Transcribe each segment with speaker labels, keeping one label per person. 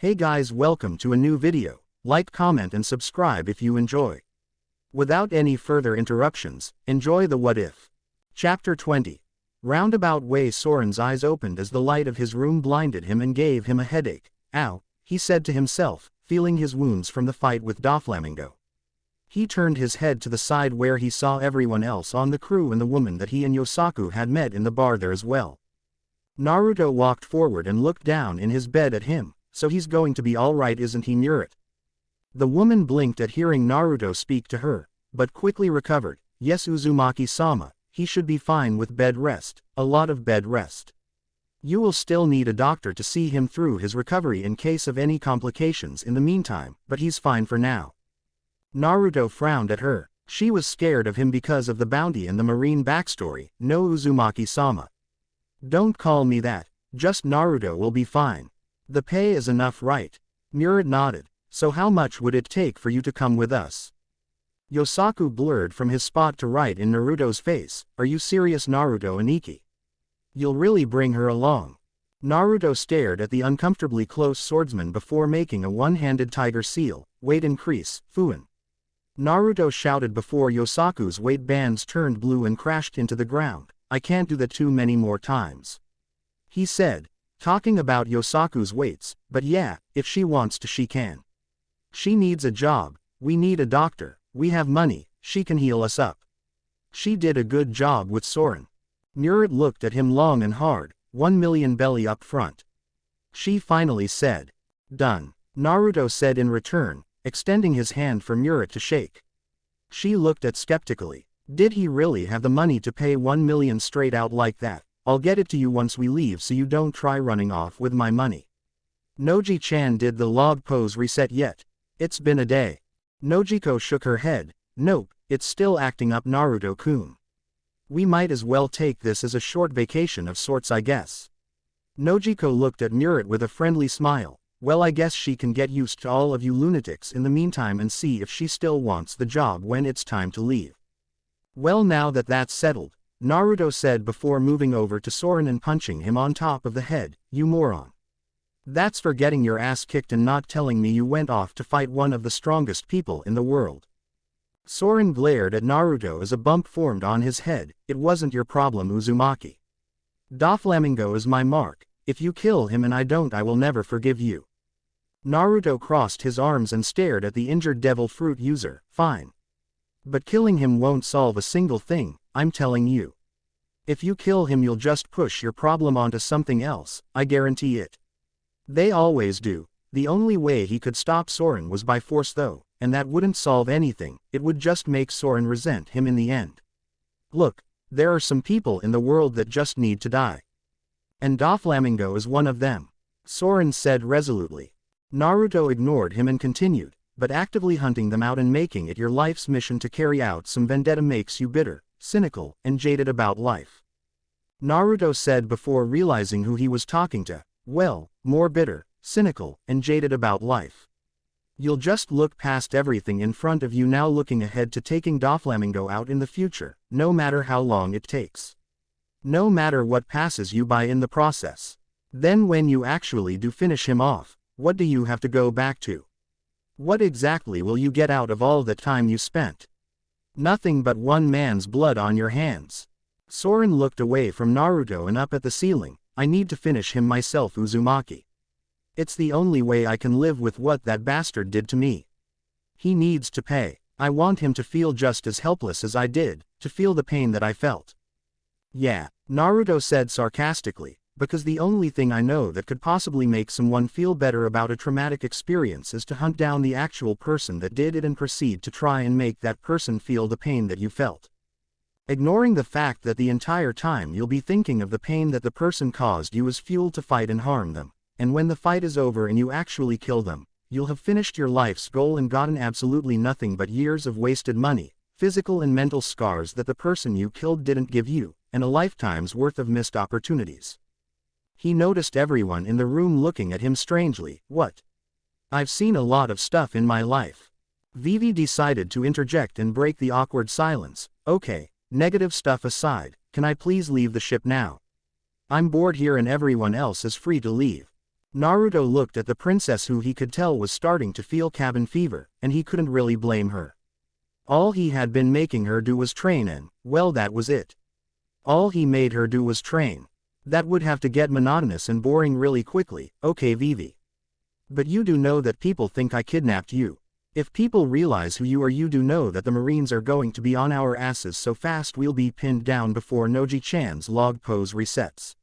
Speaker 1: Hey guys, welcome to a new video. Like, comment and subscribe if you enjoy. Without any further interruptions, enjoy the What If. Chapter 20. Roundabout way. Soren's eyes opened as the light of his room blinded him and gave him a headache. Ow, he said to himself, feeling his wounds from the fight with Doflamingo. He turned his head to the side where he saw everyone else on the crew and the woman that he and Yosaku had met in the bar there as well. Naruto walked forward and looked down in his bed at him. So he's going to be alright, isn't he, Murat? The woman blinked at hearing Naruto speak to her, but quickly recovered. Yes, Uzumaki-sama, he should be fine with bed rest, a lot of bed rest. You will still need a doctor to see him through his recovery in case of any complications in the meantime, but he's fine for now. Naruto frowned at her. She was scared of him because of the bounty and the marine backstory. No, Uzumaki-sama. Don't call me that, just Naruto will be fine. The pay is enough, right? Murat nodded. So how much would it take for you to come with us? Yosaku blurred from his spot to right in Naruto's face. Are you serious, Naruto and Ikki? You'll really bring her along? Naruto stared at the uncomfortably close swordsman before making a one-handed tiger seal. Weight increase, Fuin. Naruto shouted before Yosaku's weight bands turned blue and crashed into the ground. I can't do that too many more times. He said, talking about Yosaku's weights, but yeah, if she wants to she can. She needs a job, we need a doctor, we have money, she can heal us up. She did a good job with Soren. Murat looked at him long and hard, 1 million belly up front. She finally said. Done. Naruto said in return, extending his hand for Murat to shake. She looked at skeptically. Did he really have the money to pay 1 million straight out like that? I'll get it to you once we leave so you don't try running off with my money. Noji-chan, did the log pose reset yet? It's been a day. Nojiko shook her head. Nope, it's still acting up, Naruto-kun. We might as well take this as a short vacation of sorts, I guess. Nojiko looked at Murat with a friendly smile. Well, I guess she can get used to all of you lunatics in the meantime and see if she still wants the job when it's time to leave. Well, now that that's settled, Naruto said before moving over to Soren and punching him on top of the head. You moron. That's for getting your ass kicked and not telling me you went off to fight one of the strongest people in the world. Soren glared at Naruto as a bump formed on his head. It wasn't your problem, Uzumaki. Doflamingo is my mark. If you kill him and I don't, I will never forgive you. Naruto crossed his arms and stared at the injured devil fruit user. Fine. But killing him won't solve a single thing, I'm telling you. If you kill him you'll just push your problem onto something else, I guarantee it. They always do. The only way he could stop Soren was by force though, and that wouldn't solve anything, it would just make Soren resent him in the end. Look, there are some people in the world that just need to die. And Doflamingo is one of them. Soren said resolutely. Naruto ignored him and continued, but actively hunting them out and making it your life's mission to carry out some vendetta makes you bitter, cynical, and jaded about life. Naruto said before realizing who he was talking to. Well, more bitter, cynical, and jaded about life. You'll just look past everything in front of you now, looking ahead to taking Doflamingo out in the future, no matter how long it takes. No matter what passes you by in the process. Then when you actually do finish him off, what do you have to go back to? What exactly will you get out of all the time you spent? Nothing but one man's blood on your hands. Soren looked away from Naruto and up at the ceiling. I need to finish him myself, Uzumaki. It's the only way I can live with what that bastard did to me. He needs to pay. I want him to feel just as helpless as I did, to feel the pain that I felt. Yeah, Naruto said sarcastically, because the only thing I know that could possibly make someone feel better about a traumatic experience is to hunt down the actual person that did it and proceed to try and make that person feel the pain that you felt. Ignoring the fact that the entire time you'll be thinking of the pain that the person caused you as fuel to fight and harm them, and when the fight is over and you actually kill them, you'll have finished your life's goal and gotten absolutely nothing but years of wasted money, physical and mental scars that the person you killed didn't give you, and a lifetime's worth of missed opportunities. He noticed everyone in the room looking at him strangely. What? I've seen a lot of stuff in my life. Vivi decided to interject and break the awkward silence. Okay, negative stuff aside, can I please leave the ship now? I'm bored here and everyone else is free to leave. Naruto looked at the princess who he could tell was starting to feel cabin fever, and he couldn't really blame her. All he had been making her do was train and, well, that was it. All he made her do was train. That would have to get monotonous and boring really quickly, okay Vivi. But you do know that people think I kidnapped you. If people realize who you are, you do know that the Marines are going to be on our asses so fast we'll be pinned down before Noji-chan's log pose resets.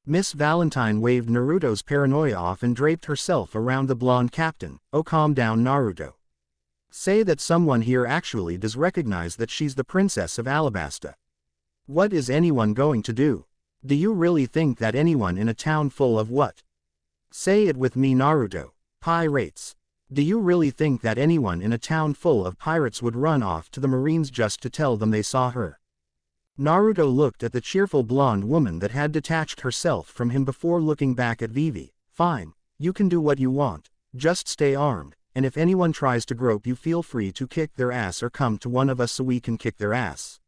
Speaker 1: Miss Valentine waved Naruto's paranoia off and draped herself around the blonde captain. Oh, calm down Naruto. Say that someone here actually does recognize that she's the princess of Alabasta. What is anyone going to do? Do you really think that anyone in a town full of what? Say it with me Naruto. Pirates. Do you really think that anyone in a town full of pirates would run off to the Marines just to tell them they saw her? Naruto looked at the cheerful blonde woman that had detached herself from him before looking back at Vivi. Fine, you can do what you want, just stay armed, and if anyone tries to grope you feel free to kick their ass or come to one of us so we can kick their ass.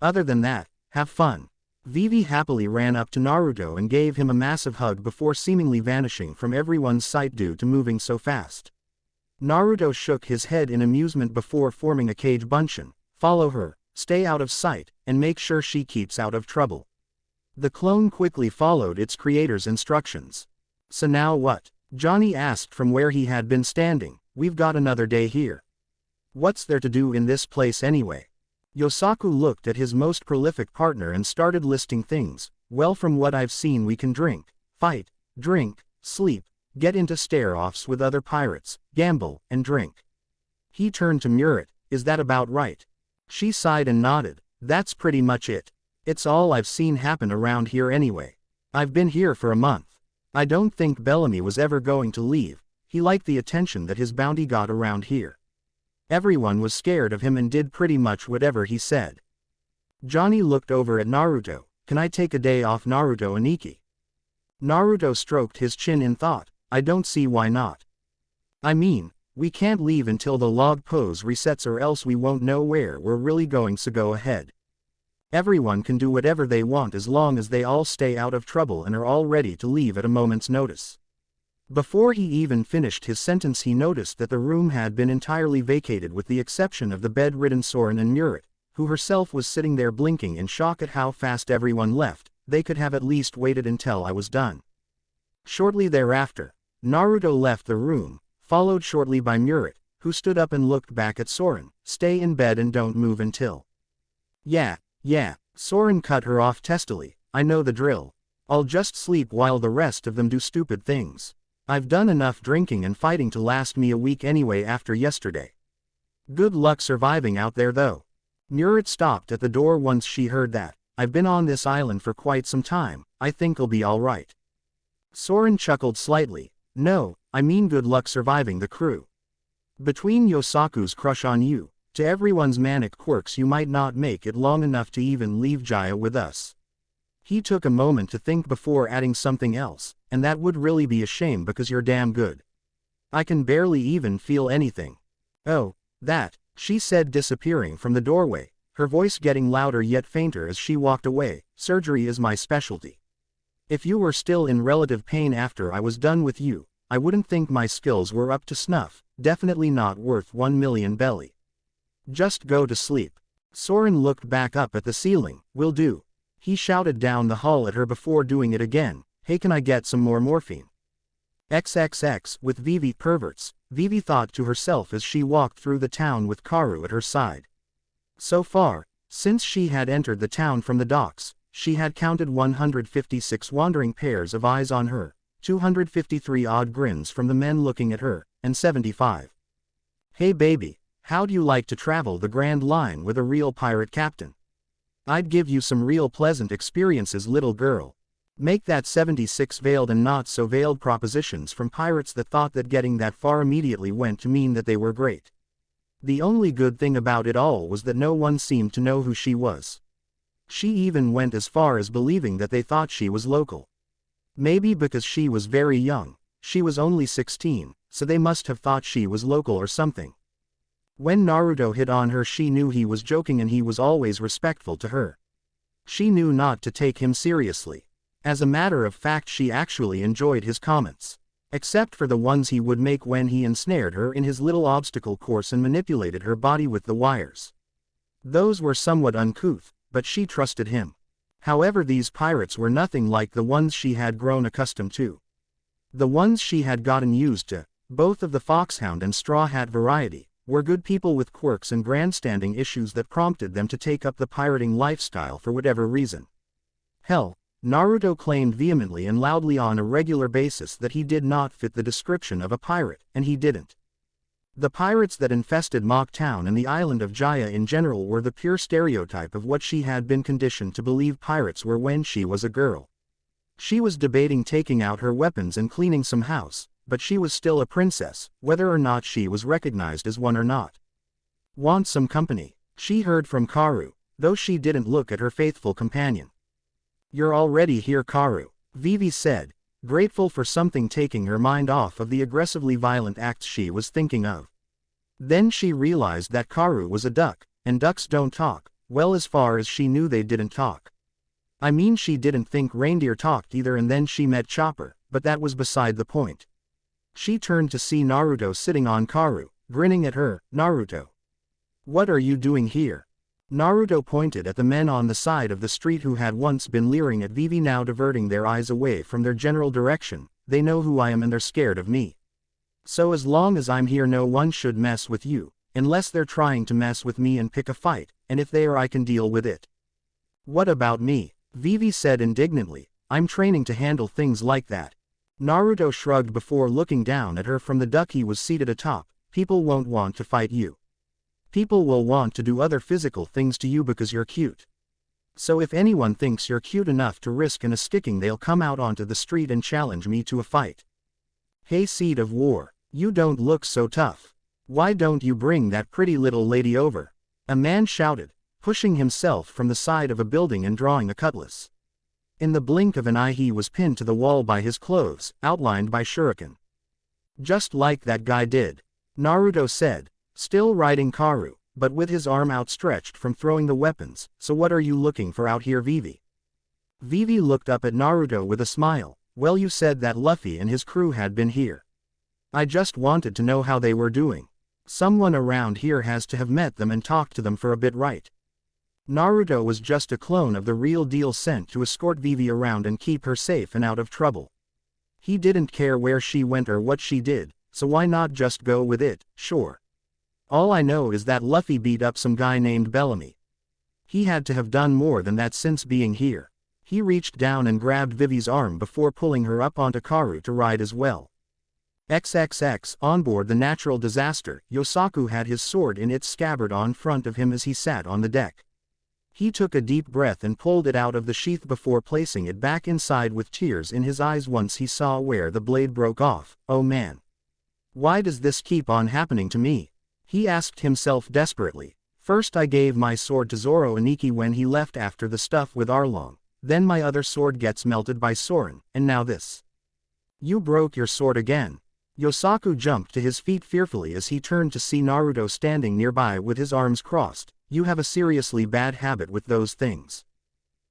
Speaker 1: Other than that, have fun. Vivi happily ran up to Naruto and gave him a massive hug before seemingly vanishing from everyone's sight due to moving so fast. Naruto shook his head in amusement before forming a cage bunshin. Follow her, stay out of sight, and make sure she keeps out of trouble. The clone quickly followed its creator's instructions. So now what? Johnny asked from where he had been standing. We've got another day here. What's there to do in this place anyway? Yosaku looked at his most prolific partner and started listing things. Well, from what I've seen we can drink, fight, drink, sleep, get into stare-offs with other pirates, gamble, and drink. He turned to Murit. Is that about right? She sighed and nodded. That's pretty much it. It's all I've seen happen around here anyway. I've been here for a month. I don't think Bellamy was ever going to leave. He liked the attention that his bounty got around here. Everyone was scared of him and did pretty much whatever he said. Johnny looked over at Naruto. Can I take a day off Naruto Aniki? Naruto stroked his chin in thought. I don't see why not. I mean, we can't leave until the log pose resets or else we won't know where we're really going, so go ahead. Everyone can do whatever they want as long as they all stay out of trouble and are all ready to leave at a moment's notice. Before he even finished his sentence he noticed that the room had been entirely vacated with the exception of the bedridden Soren and Murit, who herself was sitting there blinking in shock at how fast everyone left. They could have at least waited until I was done. Shortly thereafter, Naruto left the room, followed shortly by Murit, who stood up and looked back at Soren. Stay in bed and don't move until. Yeah, Soren cut her off testily. I know the drill. I'll just sleep while the rest of them do stupid things. I've done enough drinking and fighting to last me a week anyway after yesterday. Good luck surviving out there though. Murit stopped at the door once she heard that. I've been on this island for quite some time, I think I'll be alright. Soren chuckled slightly. No, I mean good luck surviving the crew. Between Yosaku's crush on you, to everyone's manic quirks you might not make it long enough to even leave Jaya with us. He took a moment to think before adding something else, and that would really be a shame because you're damn good. I can barely even feel anything. Oh, that, she said disappearing from the doorway, her voice getting louder yet fainter as she walked away. Surgery is my specialty. If you were still in relative pain after I was done with you, I wouldn't think my skills were up to snuff, definitely not worth 1 million belly. Just go to sleep. Soren looked back up at the ceiling. Will do. He shouted down the hall at her before doing it again. Hey, can I get some more morphine? XXX with Vivi perverts, Vivi thought to herself as she walked through the town with Karu at her side. So far, since she had entered the town from the docks, she had counted 156 wandering pairs of eyes on her, 253 odd grins from the men looking at her, and 75. Hey baby, how'd you like to travel the Grand Line with a real pirate captain? I'd give you some real pleasant experiences, little girl. Make that 76 veiled and not so veiled propositions from pirates that thought that getting that far immediately went to mean that they were great. The only good thing about it all was that no one seemed to know who she was. She even went as far as believing that they thought she was local. Maybe because she was very young, she was only 16, so they must have thought she was local or something. When Naruto hit on her she knew he was joking and he was always respectful to her. She knew not to take him seriously. As a matter of fact, she actually enjoyed his comments. Except for the ones he would make when he ensnared her in his little obstacle course and manipulated her body with the wires. Those were somewhat uncouth, but she trusted him. However, these pirates were nothing like the ones she had grown accustomed to. The ones she had gotten used to, both of the foxhound and straw hat variety, were good people with quirks and grandstanding issues that prompted them to take up the pirating lifestyle for whatever reason. Hell, Naruto claimed vehemently and loudly on a regular basis that he did not fit the description of a pirate, and he didn't. The pirates that infested Mach Town and the island of Jaya in general were the pure stereotype of what she had been conditioned to believe pirates were when she was a girl. She was debating taking out her weapons and cleaning some house, but she was still a princess, whether or not she was recognized as one or not. Want some company? She heard from Karu, though she didn't look at her faithful companion. You're already here, Karu, Vivi said, grateful for something taking her mind off of the aggressively violent acts she was thinking of. Then she realized that Karu was a duck, and ducks don't talk. Well, as far as she knew, they didn't talk. I mean, she didn't think reindeer talked either, and then she met Chopper, but that was beside the point. She turned to see Naruto sitting on Karu, grinning at her. Naruto. What are you doing here? Naruto pointed at the men on the side of the street who had once been leering at Vivi, now diverting their eyes away from their general direction. They know who I am and they're scared of me. So as long as I'm here, no one should mess with you, unless they're trying to mess with me and pick a fight, and if they are, I can deal with it. What about me? Vivi said indignantly. I'm training to handle things like that. Naruto shrugged before looking down at her from the duck he was seated atop. People won't want to fight you. People will want to do other physical things to you because you're cute. So if anyone thinks you're cute enough to risk a sticking, they'll come out onto the street and challenge me to a fight. Hey, Seed of War, you don't look so tough. Why don't you bring that pretty little lady over? A man shouted, pushing himself from the side of a building and drawing a cutlass. In the blink of an eye he was pinned to the wall by his clothes, outlined by shuriken. Just like that guy did, Naruto said, still riding Karu, but with his arm outstretched from throwing the weapons. So what are you looking for out here, Vivi? Vivi looked up at Naruto with a smile. Well, you said that Luffy and his crew had been here. I just wanted to know how they were doing. Someone around here has to have met them and talked to them for a bit, right? Naruto was just a clone of the real deal, sent to escort Vivi around and keep her safe and out of trouble. He didn't care where she went or what she did, so why not just go with it? Sure. All I know is that Luffy beat up some guy named Bellamy. He had to have done more than that since being here. He reached down and grabbed Vivi's arm before pulling her up onto Karu to ride as well. XXX. On board the natural disaster, Yosaku had his sword in its scabbard on front of him as he sat on the deck. He took a deep breath and pulled it out of the sheath before placing it back inside with tears in his eyes once he saw where the blade broke off. Oh man. Why does this keep on happening to me? He asked himself desperately. First I gave my sword to Zoro Aniki when he left after the stuff with Arlong, then my other sword gets melted by Soren, and now this. You broke your sword again. Yosaku jumped to his feet fearfully as he turned to see Naruto standing nearby with his arms crossed. You have a seriously bad habit with those things.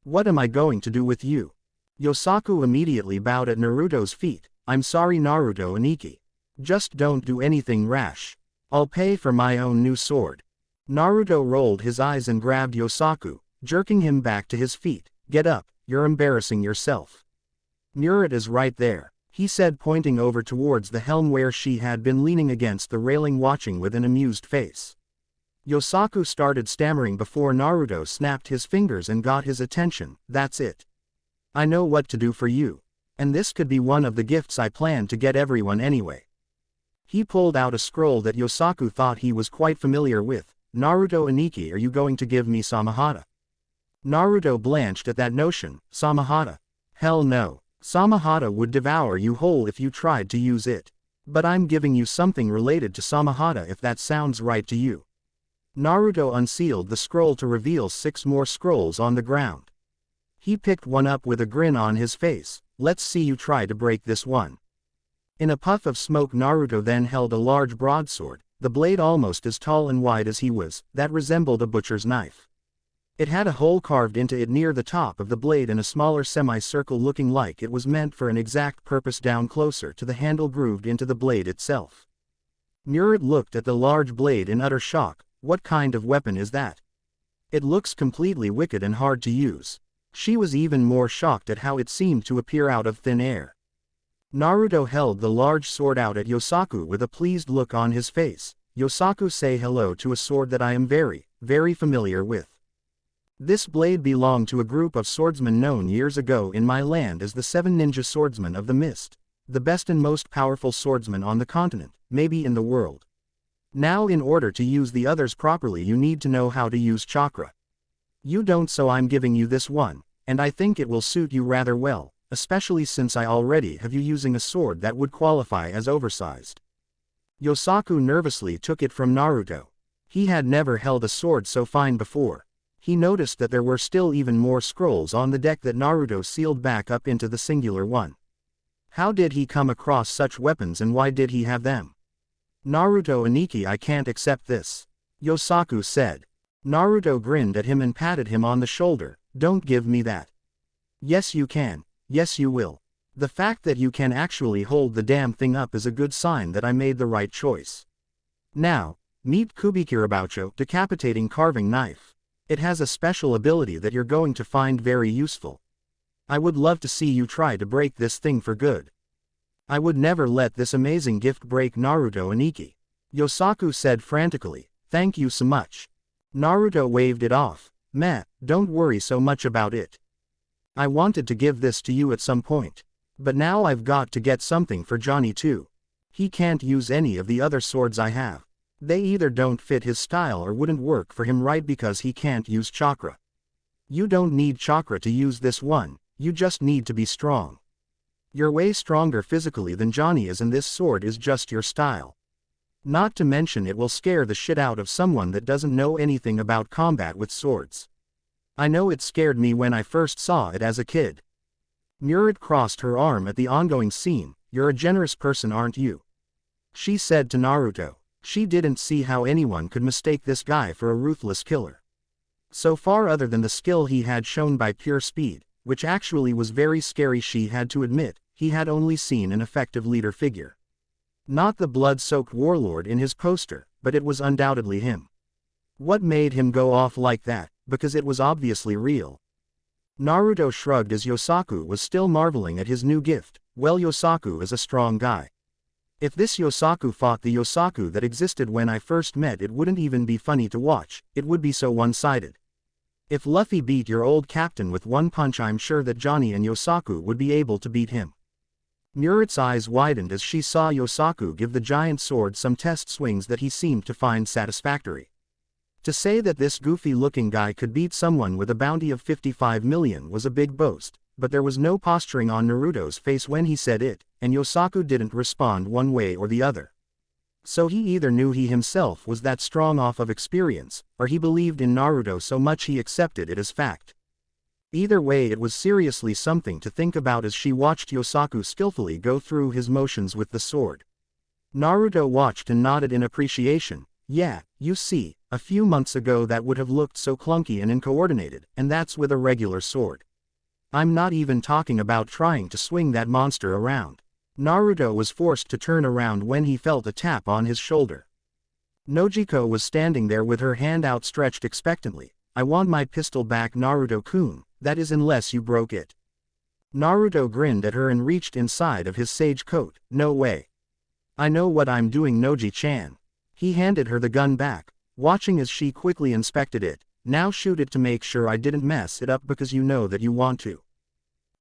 Speaker 1: What am I going to do with you? Yosaku immediately bowed at Naruto's feet. I'm sorry, Naruto Aniki. Just don't do anything rash. I'll pay for my own new sword. Naruto rolled his eyes and grabbed Yosaku, jerking him back to his feet. Get up, you're embarrassing yourself. Murat is right there, he said, pointing over towards the helm where she had been leaning against the railing watching with an amused face. Yosaku started stammering before Naruto snapped his fingers and got his attention. That's it. I know what to do for you. And this could be one of the gifts I plan to get everyone anyway. He pulled out a scroll that Yosaku thought he was quite familiar with. Naruto Aniki, are you going to give me Samahata? Naruto blanched at that notion. Samahata? Hell no. Samahata would devour you whole if you tried to use it. But I'm giving you something related to Samahata if that sounds right to you. Naruto unsealed the scroll to reveal 6 more scrolls on the ground. He picked one up with a grin on his face. Let's see you try to break this one. In a puff of smoke, Naruto then held a large broadsword, the blade almost as tall and wide as he was, that resembled a butcher's knife. It had a hole carved into it near the top of the blade and a smaller semicircle looking like it was meant for an exact purpose down closer to the handle grooved into the blade itself. Murat looked at the large blade in utter shock. What kind of weapon is that? It looks completely wicked and hard to use. She was even more shocked at how it seemed to appear out of thin air. Naruto held the large sword out at Yosaku with a pleased look on his face. Yosaku, say hello to a sword that I am very, very familiar with. This blade belonged to a group of swordsmen known years ago in my land as the 7 Ninja Swordsmen of the Mist, the best and most powerful swordsmen on the continent, maybe in the world. Now in order to use the others properly you need to know how to use chakra. You don't, so I'm giving you this one, and I think it will suit you rather well, especially since I already have you using a sword that would qualify as oversized. Yosaku nervously took it from Naruto. He had never held a sword so fine before. He noticed that there were still even more scrolls on the deck that Naruto sealed back up into the singular one. How did he come across such weapons and why did he have them? Naruto Aniki, I can't accept this, Yosaku said. Naruto grinned at him and patted him on the shoulder. Don't give me that. Yes you can, yes you will. The fact that you can actually hold the damn thing up is a good sign that I made the right choice. Now, meet Kubikiraboucho, decapitating carving knife. It has a special ability that you're going to find very useful. I would love to see you try to break this thing for good. I would never let this amazing gift break, Naruto Aniki, Yosaku said frantically. Thank you so much. Naruto waved it off. Meh, don't worry so much about it. I wanted to give this to you at some point. But now I've got to get something for Johnny too. He can't use any of the other swords I have. They either don't fit his style or wouldn't work for him right because he can't use chakra. You don't need chakra to use this one, you just need to be strong. You're way stronger physically than Johnny is and this sword is just your style. Not to mention it will scare the shit out of someone that doesn't know anything about combat with swords. I know it scared me when I first saw it as a kid. Murat crossed her arm at the ongoing scene. You're a generous person, aren't you? She said to Naruto. She didn't see how anyone could mistake this guy for a ruthless killer. So far, other than the skill he had shown by pure speed, which actually was very scary, she had to admit, he had only seen an effective leader figure. Not the blood-soaked warlord in his poster, but it was undoubtedly him. What made him go off like that? Because it was obviously real. Naruto shrugged as Yosaku was still marveling at his new gift. Well, Yosaku is a strong guy. If this Yosaku fought the Yosaku that existed when I first met, it wouldn't even be funny to watch, it would be so one-sided. If Luffy beat your old captain with one punch, I'm sure that Johnny and Yosaku would be able to beat him. Murat's eyes widened as she saw Yosaku give the giant sword some test swings that he seemed to find satisfactory. To say that this goofy-looking guy could beat someone with a bounty of 55 million was a big boast, but there was no posturing on Naruto's face when he said it, and Yosaku didn't respond one way or the other. So he either knew he himself was that strong off of experience, or he believed in Naruto so much he accepted it as fact. Either way, it was seriously something to think about as she watched Yosaku skillfully go through his motions with the sword. Naruto watched and nodded in appreciation. Yeah, you see, a few months ago that would have looked so clunky and uncoordinated, and that's with a regular sword. I'm not even talking about trying to swing that monster around. Naruto was forced to turn around when he felt a tap on his shoulder. Nojiko was standing there with her hand outstretched expectantly. I want my pistol back, Naruto-kun, that is unless you broke it. Naruto grinned at her and reached inside of his sage coat. No way. I know what I'm doing, Noji-chan. He handed her the gun back, watching as she quickly inspected it. Now shoot it to make sure I didn't mess it up because you know that you want to.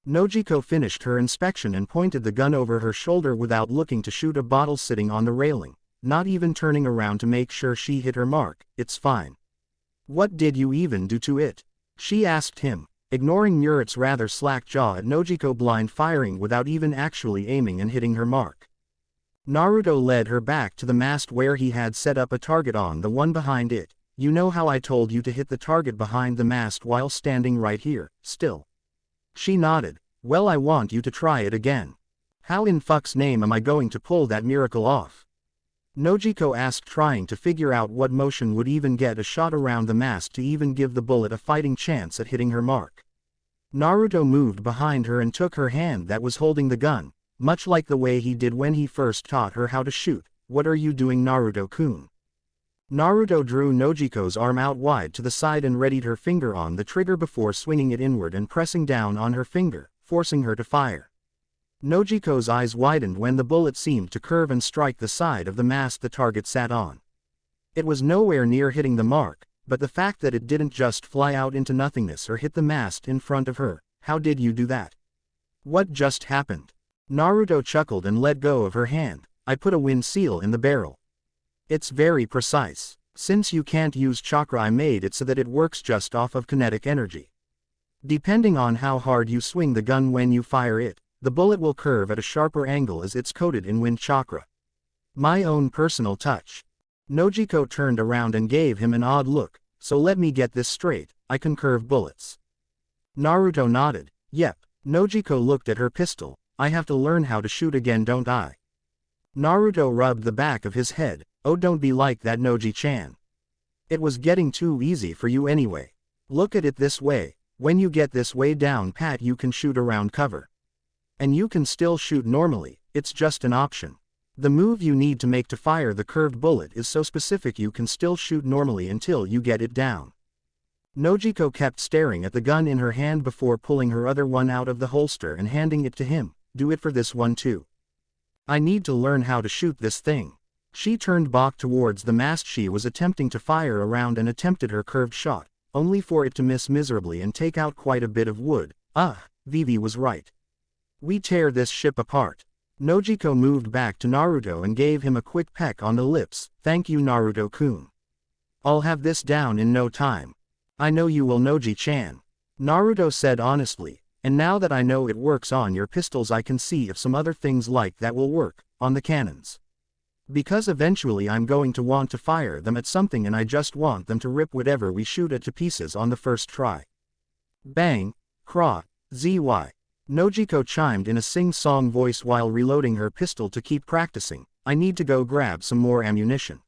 Speaker 1: Nojiko finished her inspection and pointed the gun over her shoulder without looking to shoot a bottle sitting on the railing, not even turning around to make sure she hit her mark. It's fine. What did you even do to it? She asked him, ignoring Murat's rather slack jaw at Nojiko blind firing without even actually aiming and hitting her mark. Naruto led her back to the mast where he had set up a target on the one behind it. You know how I told you to hit the target behind the mast while standing right here, still? She nodded. Well, I want you to try it again. How in fuck's name am I going to pull that miracle off? Nojiko asked, trying to figure out what motion would even get a shot around the mast to even give the bullet a fighting chance at hitting her mark. Naruto moved behind her and took her hand that was holding the gun, much like the way he did when he first taught her how to shoot. "What are you doing, Naruto-kun?" Naruto drew Nojiko's arm out wide to the side and readied her finger on the trigger before swinging it inward and pressing down on her finger, forcing her to fire. Nojiko's eyes widened when the bullet seemed to curve and strike the side of the mast the target sat on. It was nowhere near hitting the mark, but the fact that it didn't just fly out into nothingness or hit the mast in front of her. "How did you do that? What just happened?" Naruto chuckled and let go of her hand. "I put a wind seal in the barrel. It's very precise. Since you can't use chakra, I made it so that it works just off of kinetic energy. Depending on how hard you swing the gun when you fire it, the bullet will curve at a sharper angle as it's coated in wind chakra. My own personal touch." Nojiko turned around and gave him an odd look. "So let me get this straight, I can curve bullets." Naruto nodded. "Yep." Nojiko looked at her pistol. "I have to learn how to shoot again, don't I?" Naruto rubbed the back of his head. "Oh, don't be like that, Noji-chan. It was getting too easy for you anyway. Look at it this way, when you get this way down pat you can shoot around cover. And you can still shoot normally, it's just an option. The move you need to make to fire the curved bullet is so specific you can still shoot normally until you get it down." Nojiko kept staring at the gun in her hand before pulling her other one out of the holster and handing it to him. "Do it for this one too. I need to learn how to shoot this thing." She turned back towards the mast she was attempting to fire around and attempted her curved shot, only for it to miss miserably and take out quite a bit of wood. Vivi was right. We tear this ship apart." Nojiko moved back to Naruto and gave him a quick peck on the lips. "Thank you, Naruto-kun. I'll have this down in no time." "I know you will, Noji-chan," Naruto said honestly, "and now that I know it works on your pistols I can see if some other things like that will work, on the cannons. Because eventually I'm going to want to fire them at something and I just want them to rip whatever we shoot at to pieces on the first try." Bang! Craw! Zy! Nojiko chimed in a sing-song voice while reloading her pistol to keep practicing. "I need to go grab some more ammunition.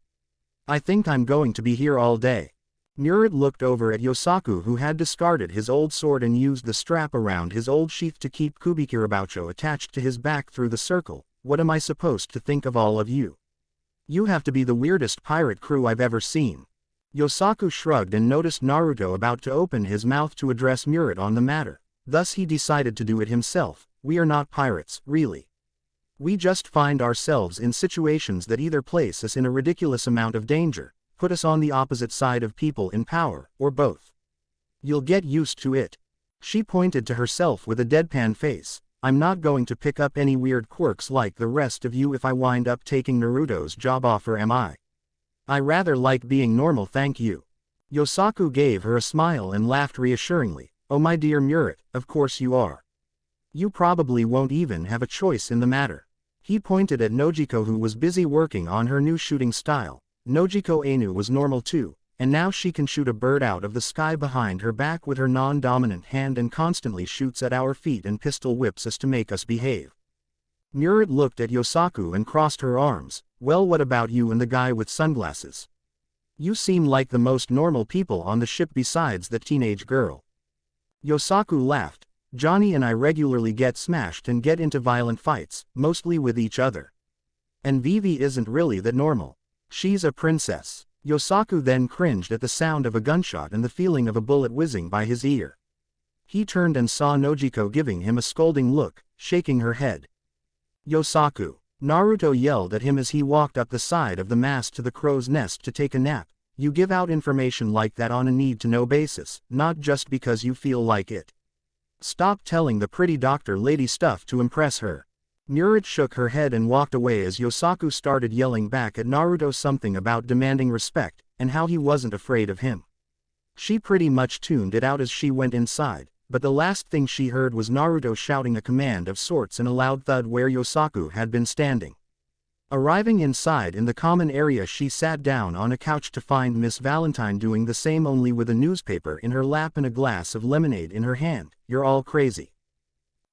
Speaker 1: I think I'm going to be here all day." Murat looked over at Yosaku, who had discarded his old sword and used the strap around his old sheath to keep Kubikirabucho attached to his back through the circle. "What am I supposed to think of all of you? You have to be the weirdest pirate crew I've ever seen." Yosaku shrugged and noticed Naruto about to open his mouth to address Murat on the matter. Thus he decided to do it himself. "We are not pirates, really. We just find ourselves in situations that either place us in a ridiculous amount of danger, put us on the opposite side of people in power, or both. You'll get used to it." She pointed to herself with a deadpan face. "I'm not going to pick up any weird quirks like the rest of you if I wind up taking Naruto's job offer, am I? I rather like being normal, thank you." Yosaku gave her a smile and laughed reassuringly. "Oh my dear Murat, of course you are. You probably won't even have a choice in the matter." He pointed at Nojiko, who was busy working on her new shooting style. Nojiko Ainu was normal too, and now she can shoot a bird out of the sky behind her back with her non-dominant hand and constantly shoots at our feet and pistol whips us to make us behave. Murat looked at Yosaku and crossed her arms. "Well, what about you and the guy with sunglasses? You seem like the most normal people on the ship besides the teenage girl." Yosaku laughed. "Johnny and I regularly get smashed and get into violent fights, mostly with each other. And Vivi isn't really that normal. She's a princess." Yosaku then cringed at the sound of a gunshot and the feeling of a bullet whizzing by his ear. He turned and saw Nojiko giving him a scolding look, shaking her head. "Yosaku!" Naruto yelled at him as he walked up the side of the mast to the crow's nest to take a nap. "You give out information like that on a need-to-know basis, not just because you feel like it. Stop telling the pretty doctor lady stuff to impress her." Murat shook her head and walked away as Yosaku started yelling back at Naruto something about demanding respect, and how he wasn't afraid of him. She pretty much tuned it out as she went inside, but the last thing she heard was Naruto shouting a command of sorts in a loud thud where Yosaku had been standing. Arriving inside in the common area, she sat down on a couch to find Miss Valentine doing the same, only with a newspaper in her lap and a glass of lemonade in her hand. "You're all crazy."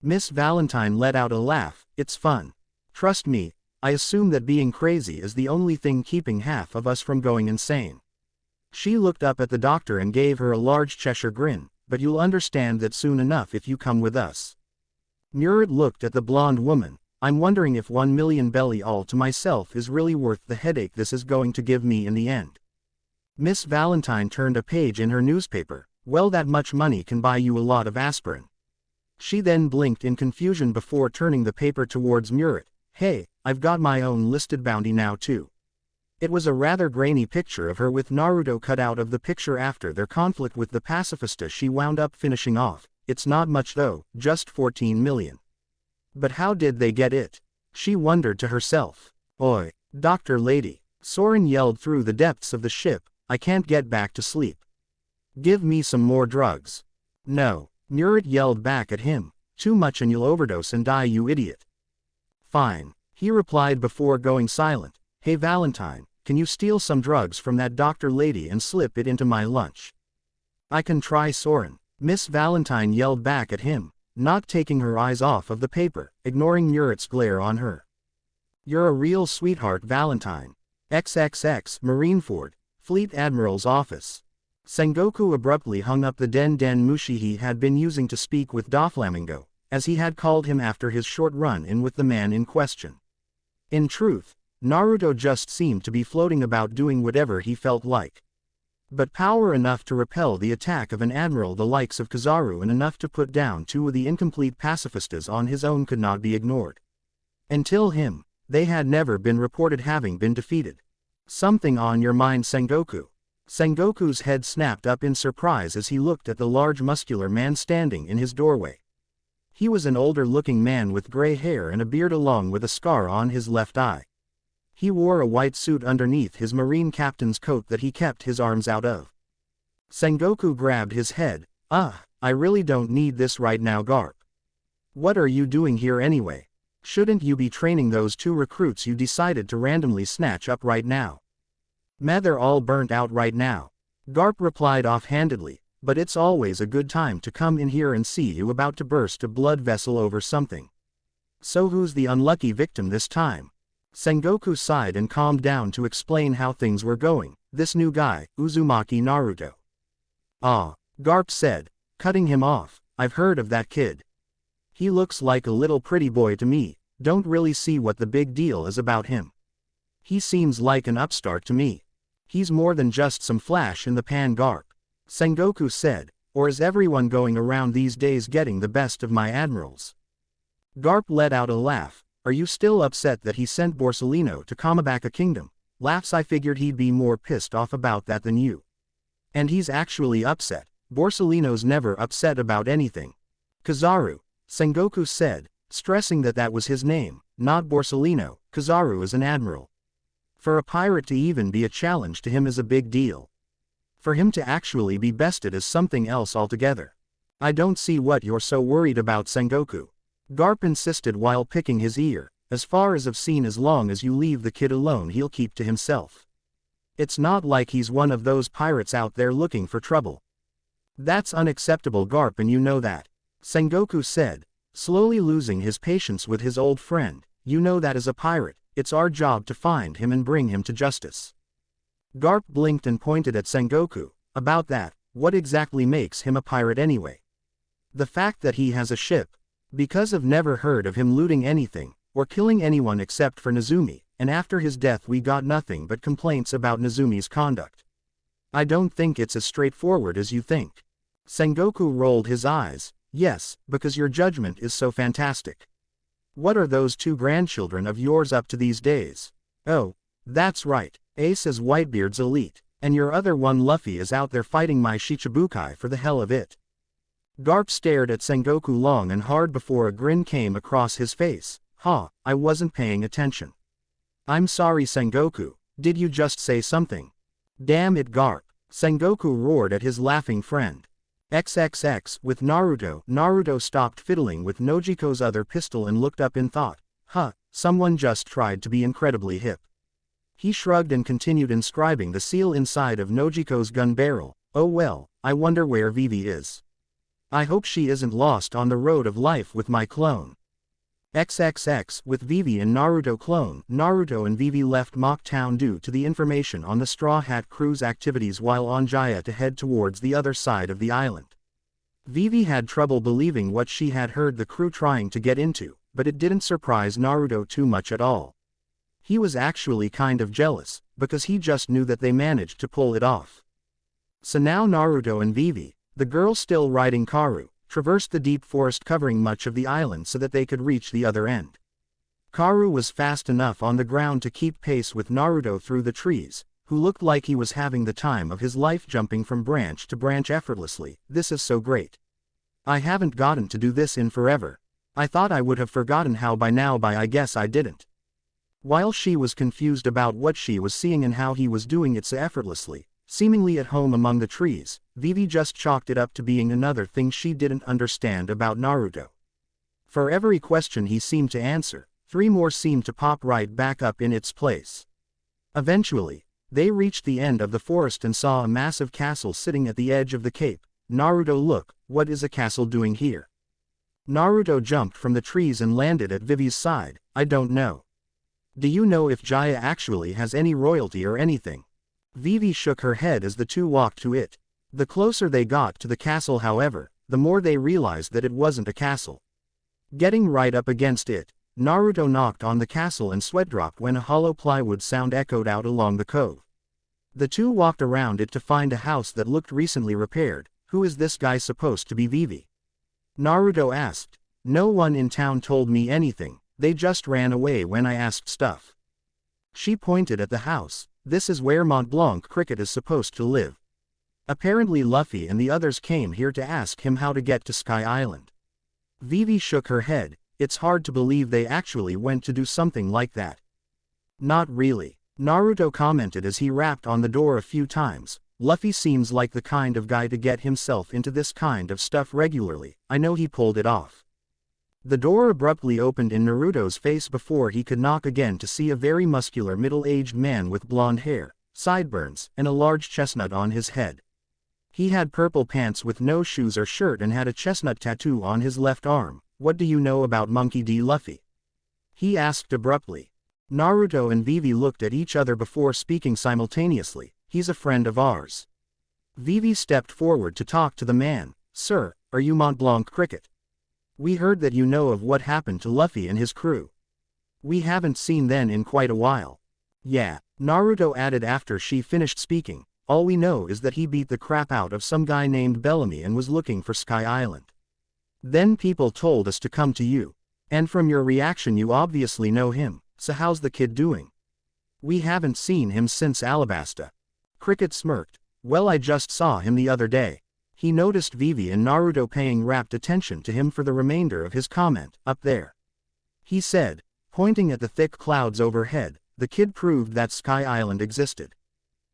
Speaker 1: Miss Valentine let out a laugh. "It's fun. Trust me, I assume that being crazy is the only thing keeping half of us from going insane. She looked up at the doctor and gave her a large Cheshire grin, but you'll understand that soon enough if you come with us. Murat looked at the blonde woman. I'm wondering if 1 million belly all to myself is really worth the headache this is going to give me in the end. Miss Valentine turned a page in her newspaper. Well, that much money can buy you a lot of aspirin. She then blinked in confusion before turning the paper towards Murat. Hey, I've got my own listed bounty now too. It was a rather grainy picture of her with Naruto cut out of the picture after their conflict with the pacifista she wound up finishing off. It's not much though, just 14 million. But how did they get it? She wondered to herself. Oi, Dr. Lady, Soren yelled through the depths of the ship, I can't get back to sleep. Give me some more drugs. No, Murat yelled back at him, too much and you'll overdose and die, you idiot. Fine, he replied before going silent. Hey Valentine, can you steal some drugs from that Dr. Lady and slip it into my lunch? I can try, Soren. Miss Valentine yelled back at him, not taking her eyes off of the paper, ignoring Murat's glare on her. You're a real sweetheart, Valentine. XXX Marineford, Fleet Admiral's office. Sengoku abruptly hung up the Den Mushi he had been using to speak with Doflamingo, as he had called him after his short run-in with the man in question. In truth, Naruto just seemed to be floating about doing whatever he felt like. But power enough to repel the attack of an admiral the likes of Kizaru and enough to put down two of the incomplete pacifistas on his own could not be ignored. Until him, they had never been reported having been defeated. Something on your mind, Sengoku? Sengoku's head snapped up in surprise as he looked at the large muscular man standing in his doorway. He was an older-looking man with gray hair and a beard along with a scar on his left eye. He wore a white suit underneath his marine captain's coat that he kept his arms out of. Sengoku grabbed his head. I really don't need this right now, Garp. What are you doing here anyway? Shouldn't you be training those two recruits you decided to randomly snatch up right now? They're all burnt out right now. Garp replied offhandedly, but it's always a good time to come in here and see you about to burst a blood vessel over something. So who's the unlucky victim this time? Sengoku sighed and calmed down to explain how things were going. This new guy, Uzumaki Naruto. Ah, Garp said, cutting him off, I've heard of that kid. He looks like a little pretty boy to me, don't really see what the big deal is about him. He seems like an upstart to me. He's more than just some flash in the pan, Garp. Sengoku said, or is everyone going around these days getting the best of my admirals? Garp let out a laugh. Are you still upset that he sent Borsellino to Kamabaka Kingdom? Laughs, I figured he'd be more pissed off about that than you. And he's actually upset. Borsellino's never upset about anything. Kizaru, Sengoku said, stressing that that was his name, not Borsellino. Kizaru is an admiral. For a pirate to even be a challenge to him is a big deal. For him to actually be bested is something else altogether. I don't see what you're so worried about, Sengoku. Garp insisted while picking his ear. As far as I've seen, as long as you leave the kid alone he'll keep to himself. It's not like he's one of those pirates out there looking for trouble. That's unacceptable, Garp, and you know that. Sengoku said, slowly losing his patience with his old friend. You know that as a pirate, it's our job to find him and bring him to justice. Garp blinked and pointed at Sengoku. About that, what exactly makes him a pirate anyway? The fact that he has a ship. Because I've never heard of him looting anything, or killing anyone except for Nezumi, and after his death we got nothing but complaints about Nezumi's conduct. I don't think it's as straightforward as you think. Sengoku rolled his eyes. Yes, because your judgment is so fantastic. What are those two grandchildren of yours up to these days? Oh, that's right, Ace is Whitebeard's elite, and your other one Luffy is out there fighting my Shichibukai for the hell of it. Garp stared at Sengoku long and hard before a grin came across his face. I wasn't paying attention. I'm sorry, Sengoku, did you just say something? Damn it, Garp. Sengoku roared at his laughing friend. XXX with Naruto. Naruto stopped fiddling with Nojiko's other pistol and looked up in thought. Someone just tried to be incredibly hip. He shrugged and continued inscribing the seal inside of Nojiko's gun barrel. Oh well, I wonder where Vivi is. I hope she isn't lost on the road of life with my clone. XXX with Vivi and Naruto clone. Naruto and Vivi left Mock Town due to the information on the Straw Hat Crew's activities while on Jaya to head towards the other side of the island. Vivi had trouble believing what she had heard the crew trying to get into, but it didn't surprise Naruto too much at all. He was actually kind of jealous, because he just knew that they managed to pull it off. So now Naruto and Vivi, the girl still riding Karu, traversed the deep forest covering much of the island so that they could reach the other end. Karu was fast enough on the ground to keep pace with Naruto through the trees, who looked like he was having the time of his life jumping from branch to branch effortlessly. This is so great. I haven't gotten to do this in forever. I thought I would have forgotten how by now, but I guess I didn't. While she was confused about what she was seeing and how he was doing it so effortlessly, seemingly at home among the trees, Vivi just chalked it up to being another thing she didn't understand about Naruto. For every question he seemed to answer, 3 more seemed to pop right back up in its place. Eventually, they reached the end of the forest and saw a massive castle sitting at the edge of the cape. Naruto, look, what is a castle doing here? Naruto jumped from the trees and landed at Vivi's side. I don't know. Do you know if Jaya actually has any royalty or anything? Vivi shook her head as the two walked to it. The closer they got to the castle, however, the more they realized that it wasn't a castle. Getting right up against it, Naruto knocked on the castle and sweat dropped when a hollow plywood sound echoed out along the cove. The two walked around it to find a house that looked recently repaired. Who is this guy supposed to be? Vivi? Naruto asked. No one in town told me anything, they just ran away when I asked stuff. She pointed at the house. This is where Mont Blanc Cricket is supposed to live. Apparently Luffy and the others came here to ask him how to get to Sky Island. Vivi shook her head. It's hard to believe they actually went to do something like that. Not really, Naruto commented as he rapped on the door a few times. Luffy seems like the kind of guy to get himself into this kind of stuff regularly. I know he pulled it off. The door abruptly opened in Naruto's face before he could knock again to see a very muscular middle-aged man with blonde hair, sideburns, and a large chestnut on his head. He had purple pants with no shoes or shirt and had a chestnut tattoo on his left arm. What do you know about Monkey D. Luffy? He asked abruptly. Naruto and Vivi looked at each other before speaking simultaneously. He's a friend of ours. Vivi stepped forward to talk to the man. Sir, are you Mont Blanc Cricket? We heard that you know of what happened to Luffy and his crew. We haven't seen them in quite a while. Yeah, Naruto added after she finished speaking. All we know is that he beat the crap out of some guy named Bellamy and was looking for Sky Island. Then people told us to come to you. And from your reaction you obviously know him, so how's the kid doing? We haven't seen him since Alabasta. Cricket smirked. Well, I just saw him the other day. He noticed Vivi and Naruto paying rapt attention to him for the remainder of his comment. Up there, he said, pointing at the thick clouds overhead. The kid proved that Sky Island existed.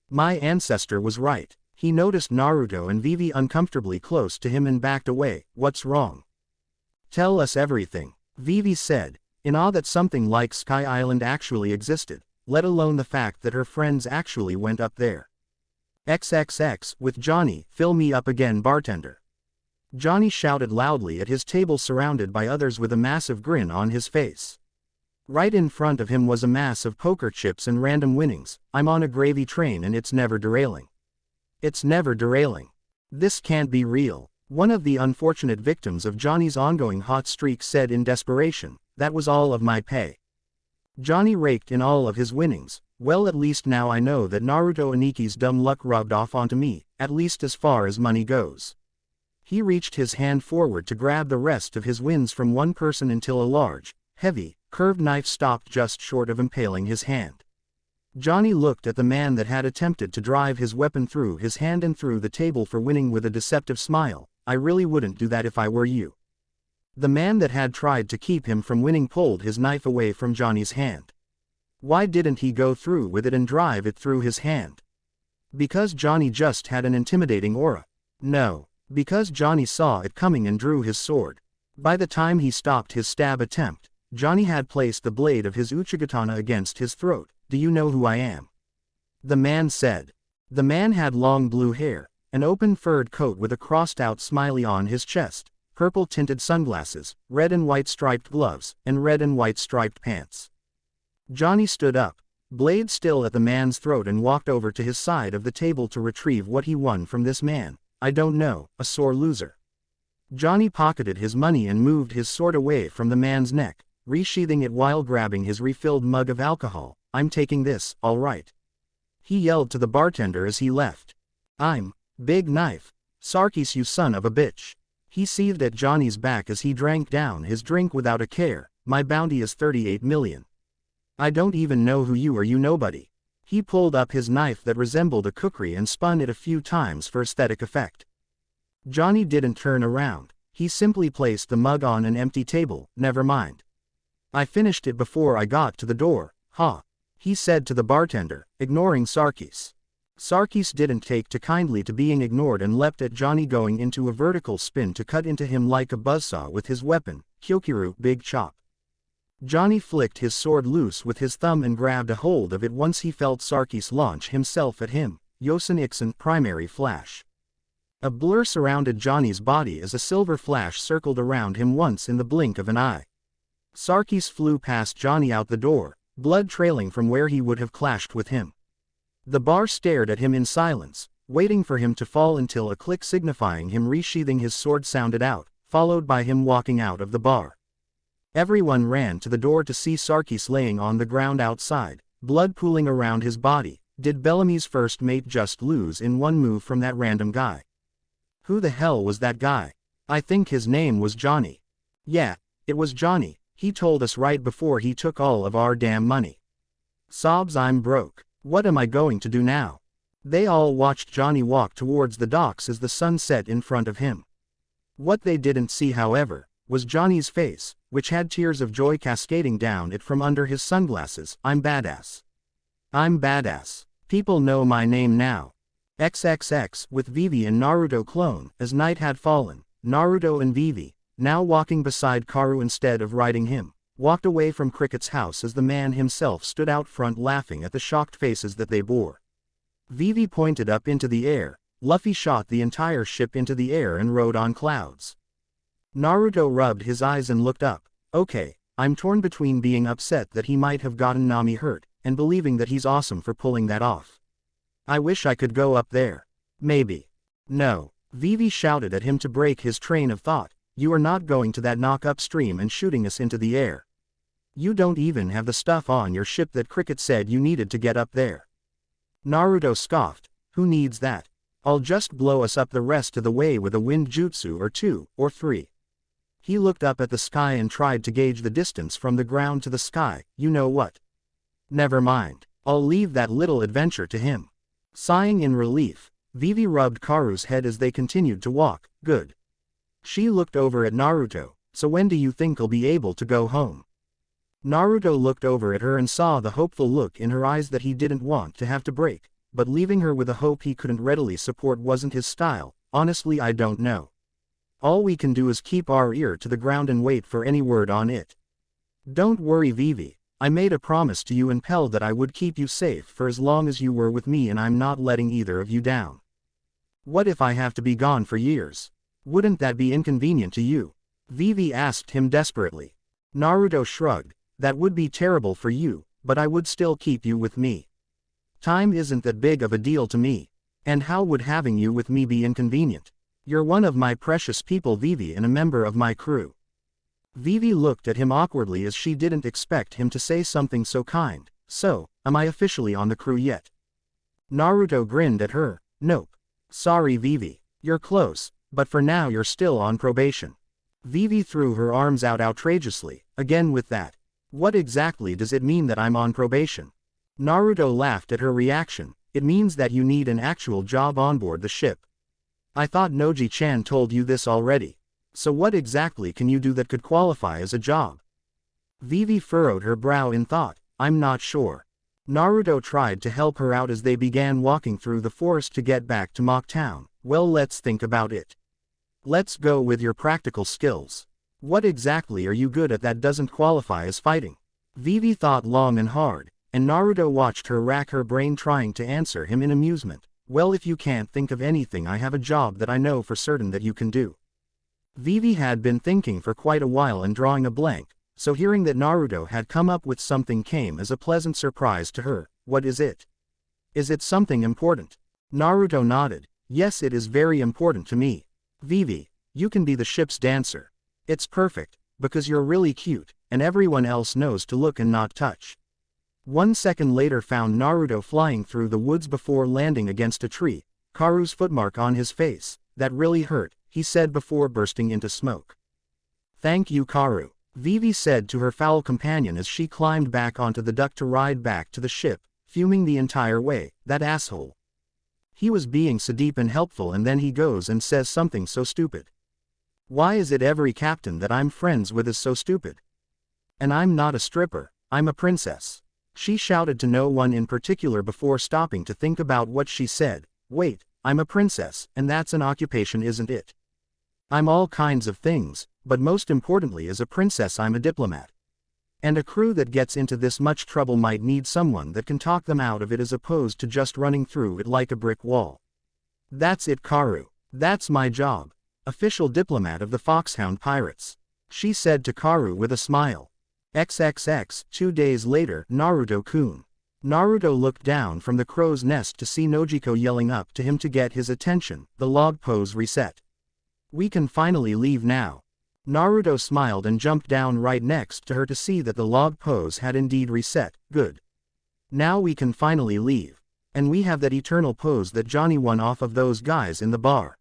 Speaker 1: My ancestor was right. He noticed Naruto and Vivi uncomfortably close to him and backed away. What's wrong? Tell us everything, Vivi said, in awe that something like Sky Island actually existed, let alone the fact that her friends actually went up there. XXX with Johnny, fill me up again, bartender. Johnny shouted loudly at his table surrounded by others with a massive grin on his face. Right in front of him was a mass of poker chips and random winnings. I'm on a gravy train and it's never derailing. It's never derailing. This can't be real. One of the unfortunate victims of Johnny's ongoing hot streak said in desperation. That was all of my pay. Johnny raked in all of his winnings. Well, at least now I know that Naruto Aniki's dumb luck rubbed off onto me, at least as far as money goes. He reached his hand forward to grab the rest of his wins from one person until a large, heavy, curved knife stopped just short of impaling his hand. Johnny looked at the man that had attempted to drive his weapon through his hand and through the table for winning with a deceptive smile. I really wouldn't do that if I were you. The man that had tried to keep him from winning pulled his knife away from Johnny's hand. Why didn't he go through with it and drive it through his hand? Because Johnny just had an intimidating aura. No, because Johnny saw it coming and drew his sword. By the time he stopped his stab attempt, Johnny had placed the blade of his Uchigatana against his throat. Do you know who I am? The man said. The man had long blue hair, an open furred coat with a crossed out smiley on his chest, purple-tinted sunglasses, red and white striped gloves, and red and white striped pants. Johnny stood up, blade still at the man's throat, and walked over to his side of the table to retrieve what he won from this man. I don't know, a sore loser. Johnny pocketed his money and moved his sword away from the man's neck, resheathing it while grabbing his refilled mug of alcohol. I'm taking this, all right. He yelled to the bartender as he left. I'm big knife. Sarkis, you son of a bitch. He seethed at Johnny's back as he drank down his drink without a care. My bounty is 38 million. I don't even know who you are, you nobody. He pulled up his knife that resembled a kukri and spun it a few times for aesthetic effect. Johnny didn't turn around. He simply placed the mug on an empty table. Never mind. I finished it before I got to the door, ha. He said to the bartender, ignoring Sarkis. Sarkis didn't take too kindly to being ignored and leapt at Johnny, going into a vertical spin to cut into him like a buzzsaw with his weapon, Kyokiru, big chop. Johnny flicked his sword loose with his thumb and grabbed a hold of it once he felt Sarkis launch himself at him. Yosen Ixen primary flash. A blur surrounded Johnny's body as a silver flash circled around him once in the blink of an eye. Sarkis flew past Johnny out the door, blood trailing from where he would have clashed with him. The bar stared at him in silence, waiting for him to fall until a click signifying him resheathing his sword sounded out, followed by him walking out of the bar. Everyone ran to the door to see Sarkis laying on the ground outside, blood pooling around his body. Did Bellamy's first mate just lose in one move from that random guy? Who the hell was that guy? I think his name was Johnny. Yeah, it was Johnny. He told us right before he took all of our damn money. Sobs, I'm broke. What am I going to do now? They all watched Johnny walk towards the docks as the sun set in front of him. What they didn't see, however, was Johnny's face, which had tears of joy cascading down it from under his sunglasses. I'm badass. I'm badass. People know my name now. XXX. With Vivi and Naruto clone. As night had fallen, Naruto and Vivi, now walking beside Karu instead of riding him, walked away from Cricket's house as the man himself stood out front laughing at the shocked faces that they bore. Vivi pointed up into the air. Luffy shot the entire ship into the air and rode on clouds. Naruto rubbed his eyes and looked up. Okay, I'm torn between being upset that he might have gotten Nami hurt, and believing that he's awesome for pulling that off. I wish I could go up there. Maybe. No. Vivi shouted at him to break his train of thought. You are not going to that knock upstream and shooting us into the air. You don't even have the stuff on your ship that Cricket said you needed to get up there. Naruto scoffed. Who needs that? I'll just blow us up the rest of the way with a wind jutsu or 2 or 3. He looked up at the sky and tried to gauge the distance from the ground to the sky. You know what? Never mind. I'll leave that little adventure to him. Sighing in relief, Vivi rubbed Karu's head as they continued to walk. Good. She looked over at Naruto. So when do you think I'll be able to go home? Naruto looked over at her and saw the hopeful look in her eyes that he didn't want to have to break, but leaving her with a hope he couldn't readily support wasn't his style. Honestly, I don't know. All we can do is keep our ear to the ground and wait for any word on it. Don't worry, Vivi. I made a promise to you and Pell that I would keep you safe for as long as you were with me, and I'm not letting either of you down. What if I have to be gone for years? Wouldn't that be inconvenient to you? Vivi asked him desperately. Naruto shrugged. That would be terrible for you, but I would still keep you with me. Time isn't that big of a deal to me. And how would having you with me be inconvenient? You're one of my precious people, Vivi, and a member of my crew. Vivi looked at him awkwardly as she didn't expect him to say something so kind. So, am I officially on the crew yet? Naruto grinned at her. Nope. Sorry, Vivi. You're close, but for now you're still on probation. Vivi threw her arms out outrageously. Again with that. What exactly does it mean that I'm on probation? Naruto laughed at her reaction. It means that you need an actual job on board the ship. I thought Noji-chan told you this already. So what exactly can you do that could qualify as a job? Vivi furrowed her brow in thought. I'm not sure. Naruto tried to help her out as they began walking through the forest to get back to Mock Town. Well, let's think about it. Let's go with your practical skills. What exactly are you good at that doesn't qualify as fighting? Vivi thought long and hard, and Naruto watched her rack her brain trying to answer him in amusement. Well, if you can't think of anything, I have a job that I know for certain that you can do. Vivi had been thinking for quite a while and drawing a blank, so hearing that Naruto had come up with something came as a pleasant surprise to her. What is it? Is it something important? Naruto nodded. Yes, it is very important to me. Vivi, you can be the ship's dancer. It's perfect, because you're really cute, and everyone else knows to look and not touch. 1 second later found Naruto flying through the woods before landing against a tree, Karu's footmark on his face. That really hurt, he said before bursting into smoke. Thank you, Karu, Vivi said to her foul companion as she climbed back onto the duck to ride back to the ship, fuming the entire way. That asshole. He was being so deep and helpful and then he goes and says something so stupid. Why is it every captain that I'm friends with is so stupid? And I'm not a stripper, I'm a princess. She shouted to no one in particular before stopping to think about what she said. Wait, I'm a princess, and that's an occupation, isn't it? I'm all kinds of things, but most importantly as a princess I'm a diplomat. And a crew that gets into this much trouble might need someone that can talk them out of it as opposed to just running through it like a brick wall. That's it, Karu. That's my job. Official diplomat of the Foxhound Pirates. She said to Karu with a smile. XXX. 2 days later, Naruto-kun. Naruto looked down from the crow's nest to see Nojiko yelling up to him to get his attention. The log pose reset. We can finally leave now. Naruto smiled and jumped down right next to her to see that the log pose had indeed reset. Good. Now we can finally leave. And we have that eternal pose that Johnny won off of those guys in the bar.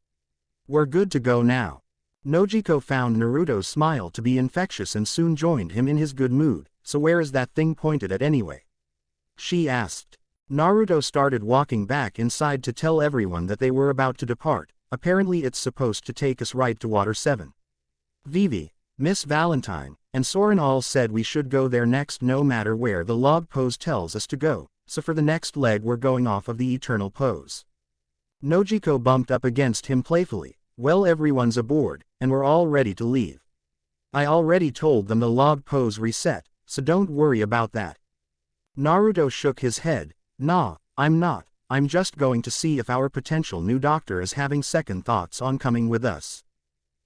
Speaker 1: We're good to go now. Nojiko found Naruto's smile to be infectious and soon joined him in his good mood. So where is that thing pointed at anyway? She asked. Naruto started walking back inside to tell everyone that they were about to depart. Apparently it's supposed to take us right to Water 7. Vivi, Miss Valentine, and Soren all said we should go there next no matter where the log pose tells us to go, so for the next leg we're going off of the eternal pose. Nojiko bumped up against him playfully. Well, everyone's aboard, and we're all ready to leave. I already told them the log pose reset, so don't worry about that. Naruto shook his head. Nah, I'm not. I'm just going to see if our potential new doctor is having second thoughts on coming with us.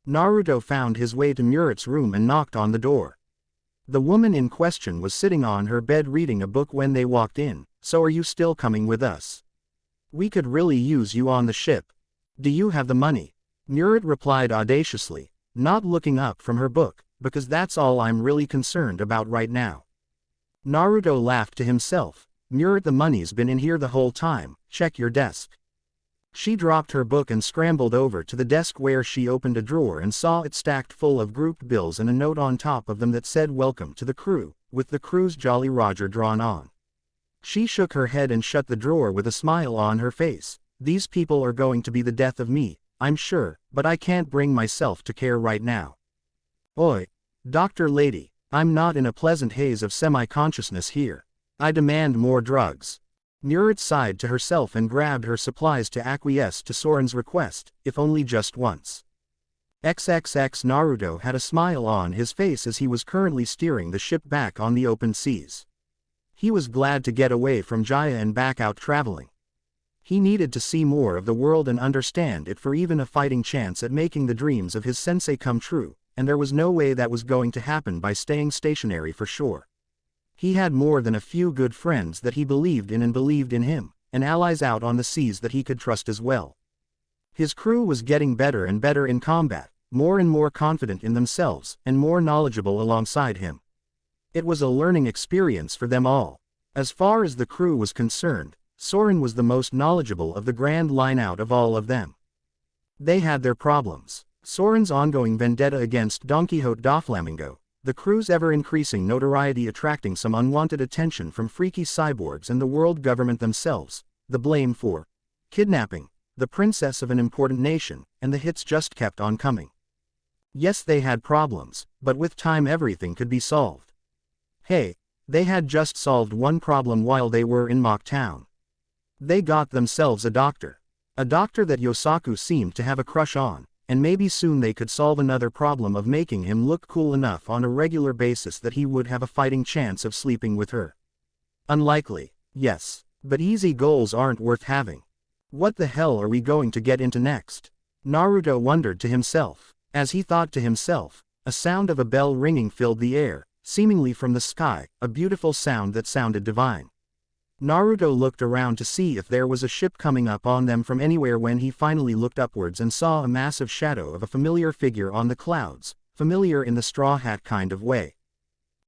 Speaker 1: Naruto found his way to Murit's room and knocked on the door. The woman in question was sitting on her bed reading a book when they walked in. So are you still coming with us? We could really use you on the ship. Do you have the money? Murit replied audaciously, not looking up from her book, because that's all I'm really concerned about right now. Naruto laughed to himself. Murit, the money's been in here the whole time, check your desk. She dropped her book and scrambled over to the desk where she opened a drawer and saw it stacked full of grouped bills and a note on top of them that said welcome to the crew, with the crew's Jolly Roger drawn on. She shook her head and shut the drawer with a smile on her face. These people are going to be the death of me, I'm sure, but I can't bring myself to care right now. Oi, Dr. Lady, I'm not in a pleasant haze of semi-consciousness here. I demand more drugs. Murit sighed to herself and grabbed her supplies to acquiesce to Soren's request, if only just once. XXX. Naruto had a smile on his face as he was currently steering the ship back on the open seas. He was glad to get away from Jaya and back out traveling. He needed to see more of the world and understand it for even a fighting chance at making the dreams of his sensei come true, and there was no way that was going to happen by staying stationary for sure. He had more than a few good friends that he believed in and believed in him, and allies out on the seas that he could trust as well. His crew was getting better and better in combat, more and more confident in themselves, and more knowledgeable alongside him. It was a learning experience for them all. As far as the crew was concerned, Soren was the most knowledgeable of the Grand Line out of all of them. They had their problems. Soren's ongoing vendetta against Don Quixote Doflamingo, the crew's ever-increasing notoriety attracting some unwanted attention from freaky cyborgs and the world government themselves, the blame for kidnapping the princess of an important nation, and the hits just kept on coming. Yes, they had problems, but with time everything could be solved. Hey, they had just solved one problem while they were in Mock Town. They got themselves a doctor. A doctor that Yosaku seemed to have a crush on. And maybe soon they could solve another problem of making him look cool enough on a regular basis that he would have a fighting chance of sleeping with her. Unlikely, yes, but easy goals aren't worth having. What the hell are we going to get into next? Naruto wondered to himself. As he thought to himself, a sound of a bell ringing filled the air, seemingly from the sky, a beautiful sound that sounded divine. Naruto looked around to see if there was a ship coming up on them from anywhere when he finally looked upwards and saw a massive shadow of a familiar figure on the clouds, familiar in the straw hat kind of way.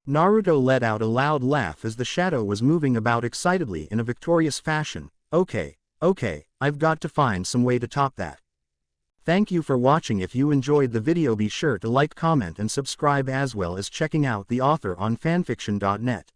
Speaker 1: Naruto let out a loud laugh as the shadow was moving about excitedly in a victorious fashion. Okay, I've got to find some way to top that. Thank you for watching. If you enjoyed the video, be sure to like, comment and subscribe, as well as checking out the author on fanfiction.net.